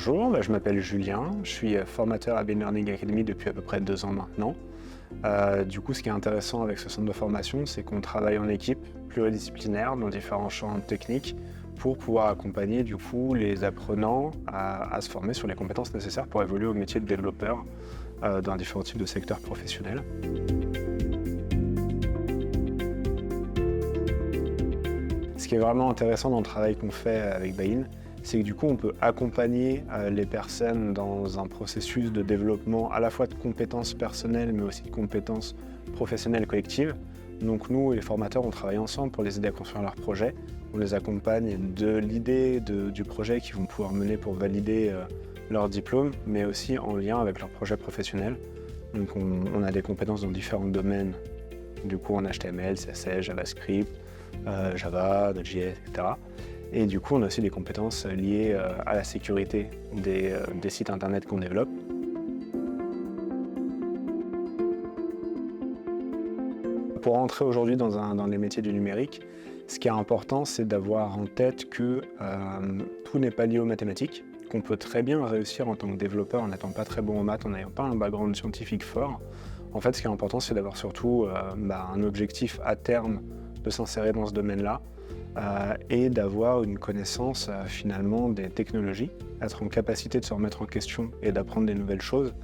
Bonjour, je m'appelle Julien, je suis formateur à Bain Learning Academy depuis à peu près 2 ans maintenant. Du coup, ce qui est intéressant avec ce centre de formation, c'est qu'on travaille en équipe pluridisciplinaire dans différents champs techniques pour pouvoir accompagner du coup les apprenants à se former sur les compétences nécessaires pour évoluer au métier de développeur dans différents types de secteurs professionnels. Ce qui est vraiment intéressant dans le travail qu'on fait avec Bain, c'est que du coup on peut accompagner les personnes dans un processus de développement à la fois de compétences personnelles mais aussi de compétences professionnelles collectives. Donc nous, les formateurs, on travaille ensemble pour les aider à construire leur projet. On les accompagne de l'idée du projet qu'ils vont pouvoir mener pour valider leur diplôme, mais aussi en lien avec leur projet professionnel. Donc on a des compétences dans différents domaines, du coup en HTML, CSS, JavaScript, Java, Node.js, etc. Et du coup, on a aussi des compétences liées à la sécurité des sites internet qu'on développe. Pour entrer aujourd'hui dans les métiers du numérique, ce qui est important, c'est d'avoir en tête que tout n'est pas lié aux mathématiques, qu'on peut très bien réussir en tant que développeur en n'étant pas très bon en maths, en n'ayant pas un background scientifique fort. En fait, ce qui est important, c'est d'avoir surtout un objectif à terme de s'insérer dans ce domaine-là et d'avoir une connaissance finalement des technologies, être en capacité de se remettre en question et d'apprendre des nouvelles choses.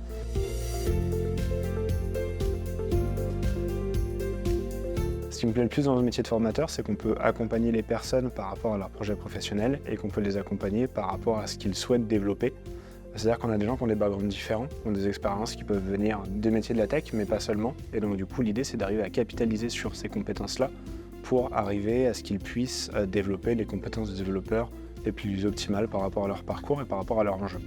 Ce qui me plaît le plus dans le métier de formateur, c'est qu'on peut accompagner les personnes par rapport à leur projet professionnel et qu'on peut les accompagner par rapport à ce qu'ils souhaitent développer. C'est-à-dire qu'on a des gens qui ont des backgrounds différents, qui ont des expériences qui peuvent venir des métiers de la tech, mais pas seulement. Et donc du coup, l'idée, c'est d'arriver à capitaliser sur ces compétences-là pour arriver à ce qu'ils puissent développer les compétences de développeurs les plus optimales par rapport à leur parcours et par rapport à leurs enjeux.